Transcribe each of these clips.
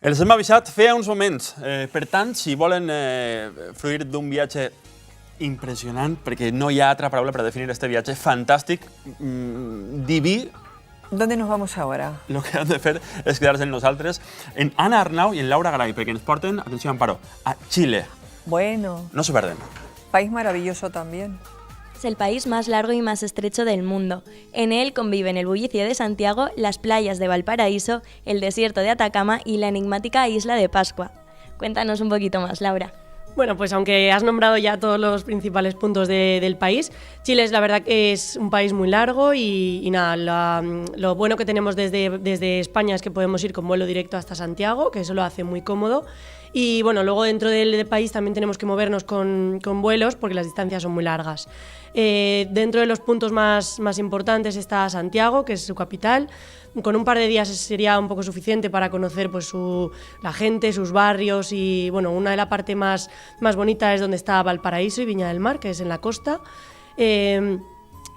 Els hem avisat feia uns moments. Per tant, si volen fruir d'un viatge impressionant, perquè no hi ha altra paraula per definir este viatge fantàstic, diví, ¿Dónde nos vamos ahora? lo que han de fer és quedar-se en nosaltres, en Anna Arnau i en Laura Garay, perquè ens porten, atenció Amparo, a Xile. Bueno, No s'ho perden. país maravilloso también. Es el país más largo y más estrecho del mundo. En él conviven el bullicio de Santiago, las playas de Valparaíso, el desierto de Atacama y la enigmática isla de Pascua. Cuéntanos un poquito más, Laura. Bueno, pues aunque has nombrado ya todos los principales puntos del país, Chile es la verdad que es un país muy largo y nada, lo bueno que tenemos desde España es que podemos ir con vuelo directo hasta Santiago, que eso lo hace muy cómodo. Y bueno, luego dentro del país también tenemos que movernos con vuelos porque las distancias son muy largas. Dentro de los puntos más importantes está Santiago, que es su capital. Con un par de días sería un poco suficiente para conocer pues, la gente, sus barrios y bueno, una de las partes más bonitas es donde está Valparaíso y Viña del Mar, que es en la costa.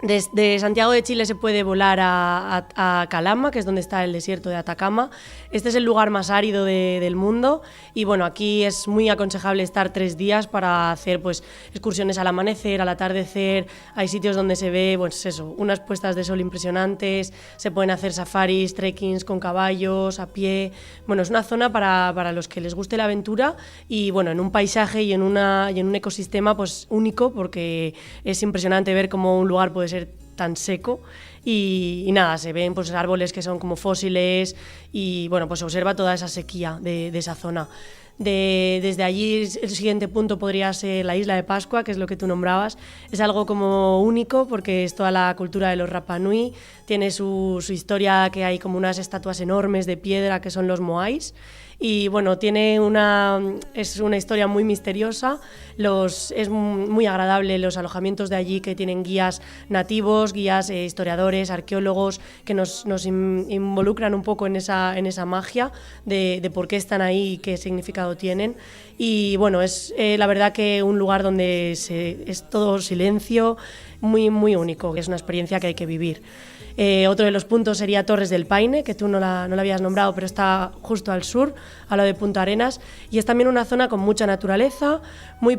Desde Santiago de Chile se puede volar a Calama, que es donde está el desierto de Atacama. Este es el lugar más árido del mundo y bueno, aquí es muy aconsejable estar 3 días para hacer pues, excursiones al amanecer, al atardecer. Hay sitios donde se ve pues, eso, unas puestas de sol impresionantes, se pueden hacer safaris, trekkings con caballos, a pie. Bueno, es una zona para los que les guste la aventura y bueno, en un paisaje y en un ecosistema pues, único, porque es impresionante ver cómo un lugar puede ser tan seco y nada, se ven pues árboles que son como fósiles y bueno, pues se observa toda esa sequía de esa zona. Desde allí el siguiente punto podría ser la isla de Pascua, que es lo que tú nombrabas. Es algo como único porque es toda la cultura de los Rapa Nui, tiene su historia, que hay como unas estatuas enormes de piedra que son los moais. Y bueno, es una historia muy misteriosa, es muy agradable los alojamientos de allí, que tienen guías nativos, guías historiadores, arqueólogos, que nos involucran un poco en esa magia de por qué están ahí y qué significado tienen. Y bueno, es la verdad que un lugar donde es todo silencio, muy, muy único, que es una experiencia que hay que vivir. Otro de los puntos sería Torres del Paine, que tú no la habías nombrado, pero está justo al sur, a lo de Punta Arenas, y es también una zona con mucha naturaleza, muy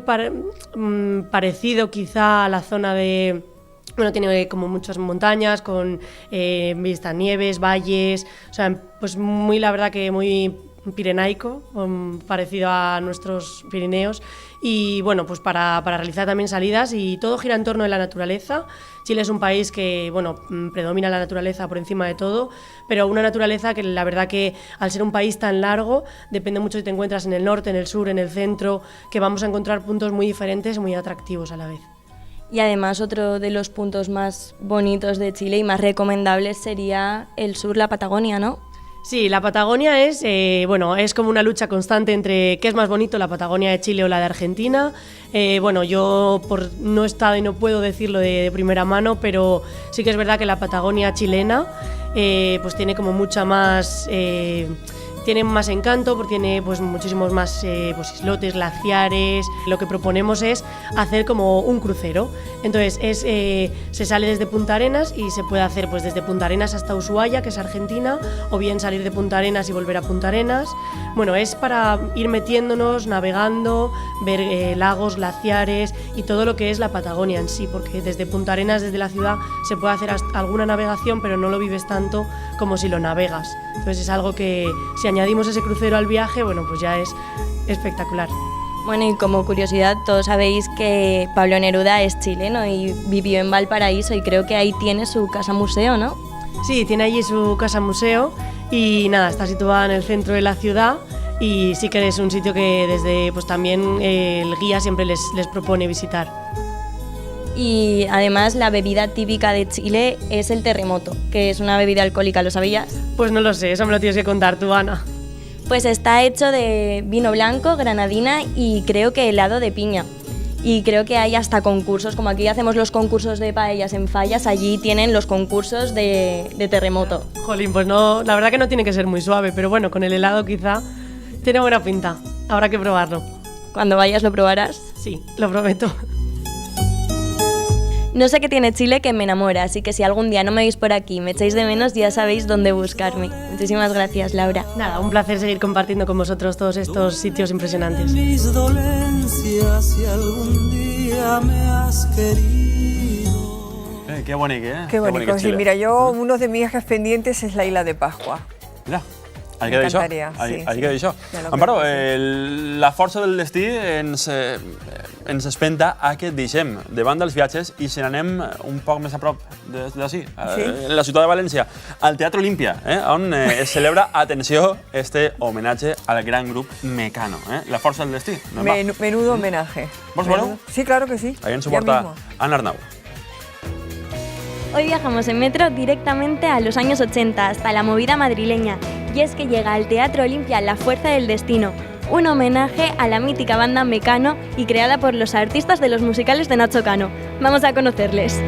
parecido quizá a la zona de... Bueno, tiene como muchas montañas con vistas nieves, valles, o sea, pues muy, la verdad que muy pirenaico, parecido a nuestros Pirineos. Y bueno, pues para realizar también salidas, y todo gira en torno de la naturaleza. Chile es un país que, bueno, predomina la naturaleza por encima de todo, pero una naturaleza que la verdad que al ser un país tan largo, depende mucho si te encuentras en el norte, en el sur, en el centro, que vamos a encontrar puntos muy diferentes, muy atractivos a la vez. Y además otro de los puntos más bonitos de Chile y más recomendables sería el sur, la Patagonia, ¿no? Sí, la Patagonia es como una lucha constante entre qué es más bonito, la Patagonia de Chile o la de Argentina. Bueno, yo no he estado y no puedo decirlo de primera mano, pero sí que es verdad que la Patagonia chilena pues tiene como mucha más... tiene más encanto porque tiene pues muchísimos más pues islotes, glaciares. Lo que proponemos es hacer como un crucero. Entonces se sale desde Punta Arenas y se puede hacer pues desde Punta Arenas hasta Ushuaia, que es Argentina, o bien salir de Punta Arenas y volver a Punta Arenas. Bueno, es para ir metiéndonos, navegando, ver lagos, glaciares y todo lo que es la Patagonia en sí, porque desde Punta Arenas, desde la ciudad, se puede hacer alguna navegación, pero no lo vives tanto como si lo navegas. Entonces es algo que si añadimos ese crucero al viaje, bueno, pues ya es espectacular. Bueno, y como curiosidad, todos sabéis que Pablo Neruda es chileno y vivió en Valparaíso, y creo que ahí tiene su casa museo, ¿no? Sí, tiene allí su casa museo y nada, está situada en el centro de la ciudad, y sí que es un sitio que desde pues también el guía siempre les propone visitar. Y además la bebida típica de Chile es el terremoto, que es una bebida alcohólica, ¿lo sabías? Pues no lo sé, eso me lo tienes que contar tú, Ana. Pues está hecho de vino blanco, granadina y creo que helado de piña. Y creo que hay hasta concursos, como aquí hacemos los concursos de paellas en Fallas, allí tienen los concursos de terremoto. Jolín, pues no, la verdad que no tiene que ser muy suave, pero bueno, con el helado quizá tiene buena pinta, habrá que probarlo. Cuando vayas lo probarás. Sí, lo prometo. No sé qué tiene Chile que me enamora, así que si algún día no me veis por aquí y me echáis de menos, ya sabéis dónde buscarme. Muchísimas gracias, Laura. Nada, un placer seguir compartiendo con vosotros todos estos sitios impresionantes. Mis dolencias, si algún día me has querido. Qué bonito, ¿eh? Qué bonito. Sí, Chile. mira, yo uno de mis viajes pendientes es la isla de Pascua. Mira, Me ahí queda això. encantaria, sí, Ahí sí. queda això. Ja lo Amparo, creo, la força del destí ens espenta a que deixem de banda els viatges i se n'anem un poc més a prop d'ací, en la ciutat de València, al Teatre Olímpia, on es celebra, atenció, este homenatge al gran grup Mecano. La força del destí. No va. Menudo homenaje. ¿Vos veure-ho? Sí, claro que sí. Ahí ens ho Ya porta mismo. Anna Arnau. Hoy viajamos en metro directamente a los años 80, hasta la movida madrileña, y es que llega al Teatro Olimpia La Fuerza del Destino, un homenaje a la mítica banda Mecano y creada por los artistas de los musicales de Nacho Cano. Vamos a conocerles.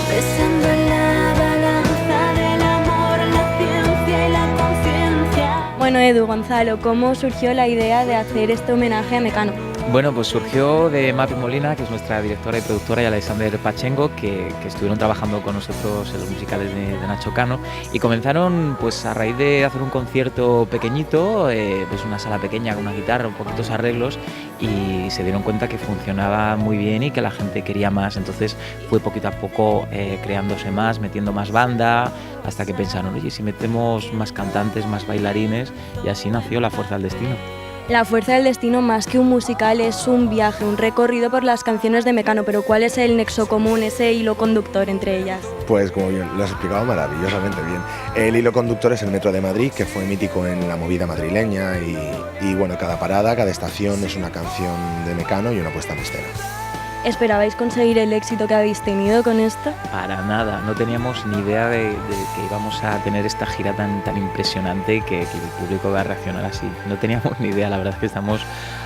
Pesando en la balanza del amor, la ciencia y la conciencia. Bueno, Edu, Gonzalo, ¿cómo surgió la idea de hacer este homenaje a Mecano? Bueno, pues surgió de Mapi Molina, que es nuestra directora y productora, y Alexander Pachengo, que estuvieron trabajando con nosotros en los musicales de Nacho Cano, y comenzaron pues a raíz de hacer un concierto pequeñito, pues una sala pequeña con una guitarra, un poquitos arreglos, y se dieron cuenta que funcionaba muy bien y que la gente quería más. Entonces fue poquito a poco creándose más, metiendo más banda, hasta que pensaron, oye, si metemos más cantantes, más bailarines, y así nació La Fuerza del Destino. La Fuerza del Destino, más que un musical, es un viaje, un recorrido por las canciones de Mecano, pero ¿cuál es el nexo común, ese hilo conductor entre ellas? Pues como bien, lo has explicado maravillosamente bien. El hilo conductor es el Metro de Madrid, que fue mítico en la movida madrileña y bueno, cada parada, cada estación es una canción de Mecano y una puesta en escena. ¿Esperabais conseguir el éxito que habéis tenido con esto? Para nada, no teníamos ni idea de que íbamos a tener esta gira tan impresionante y que el público va a reaccionar así. No teníamos ni idea, la verdad es que estamos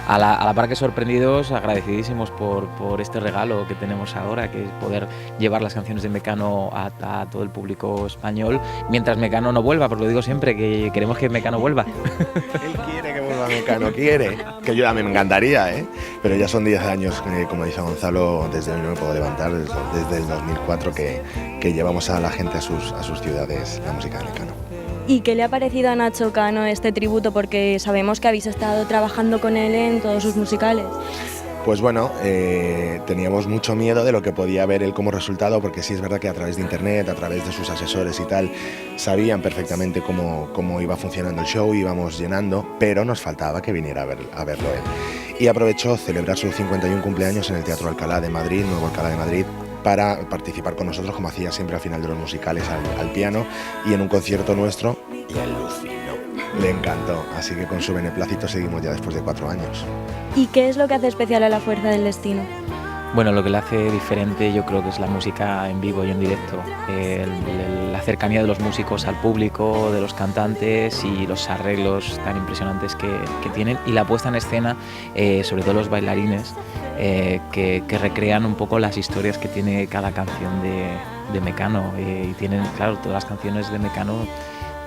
a la par que sorprendidos, agradecidísimos por este regalo que tenemos ahora, que es poder llevar las canciones de Mecano a todo el público español, mientras Mecano no vuelva, porque lo digo siempre, que queremos que Mecano vuelva. Él quiere que vuelva Mecano, quiere, que yo también me encantaría, pero ya son 10 años, como dice Gonzalo, desde hoy no me puedo levantar, desde el 2004 que llevamos a la gente a sus ciudades la música de Mecano. ¿Y qué le ha parecido a Nacho Cano este tributo? Porque sabemos que habéis estado trabajando con él en todos sus musicales. Pues bueno, teníamos mucho miedo de lo que podía ver él como resultado, porque sí es verdad que a través de internet, a través de sus asesores y tal, sabían perfectamente cómo iba funcionando el show, íbamos llenando, pero nos faltaba que viniera a verlo él. Y aprovechó celebrar su 51 cumpleaños en el Teatro Alcalá de Madrid, Nuevo Alcalá de Madrid, para participar con nosotros, como hacía siempre al final de los musicales, al piano, y en un concierto nuestro, y alucinó. Le encantó, así que con su beneplácito seguimos ya después de 4 años. ¿Y qué es lo que hace especial a La Fuerza del Destino? Bueno, lo que le hace diferente yo creo que es la música en vivo y en directo, la cercanía de los músicos al público, de los cantantes y los arreglos tan impresionantes que tienen, y la puesta en escena, sobre todo los bailarines, que recrean un poco las historias que tiene cada canción de Mecano, y tienen, claro, todas las canciones de Mecano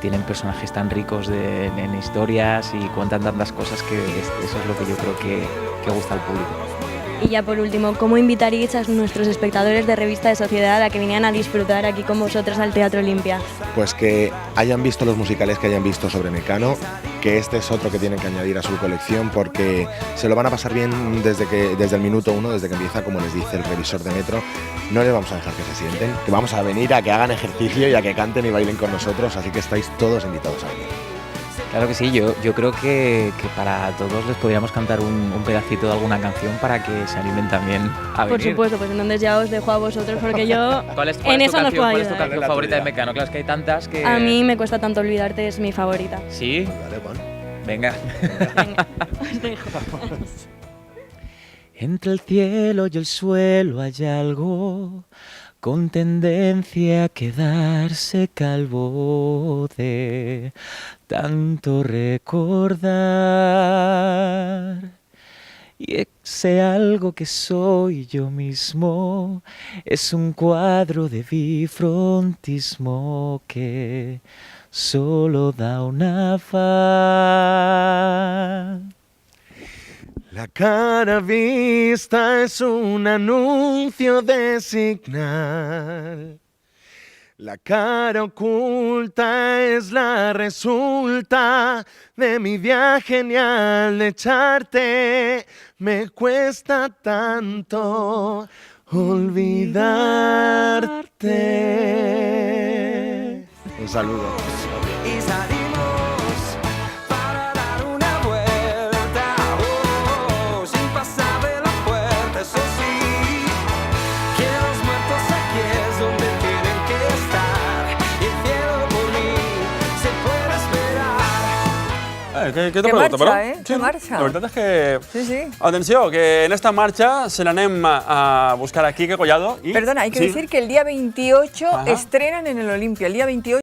tienen personajes tan ricos en historias y cuentan tantas cosas que eso es lo que yo creo que gusta al público. Y ya por último, ¿cómo invitaríais a nuestros espectadores de Revista de Sociedad a que vinieran a disfrutar aquí con vosotros al Teatro Olimpia? Pues que hayan visto los musicales que hayan visto sobre Mecano, que este es otro que tienen que añadir a su colección, porque se lo van a pasar bien desde el minuto 1, desde que empieza, como les dice el revisor de Metro. No les vamos a dejar que se sienten, que vamos a venir a que hagan ejercicio y a que canten y bailen con nosotros, así que estáis todos invitados a venir. Claro que sí, yo creo que para todos les podríamos cantar un pedacito de alguna canción para que se animen también a venir. Por supuesto, pues entonces ya os dejo a vosotros porque yo en eso no puedo ¿Cuál es tu ayudar. canción favorita de Mecano? Claro, es que hay tantas que... A mí me cuesta tanto olvidarte, es mi favorita. ¿Sí? Vale, bueno. Venga. Venga, os dejo. Entre el cielo y el suelo hay algo con tendencia a quedarse calvo de tanto recordar. Y ese algo que soy yo mismo es un cuadro de bifrontismo que solo da una faz. La cara vista es un anuncio de señal. La cara oculta es la resulta de mi viaje genial de echarte. Me cuesta tanto olvidarte. Un saludo. Y salimos para dar una vuelta, sin pasar de la puerta, eso sí, que los muertos aquí es donde tienen que estar, y el cielo por mí se puede esperar. Què te Que pregunta, marxa, però? Que marxa. La veritat és que... Sí, sí. Atenció, que en esta marcha se n'anem a buscar a Quique Collado. Y... Perdona, hay que sí. decir que el día 28 Ajá. estrenan en el Olimpia. El día 28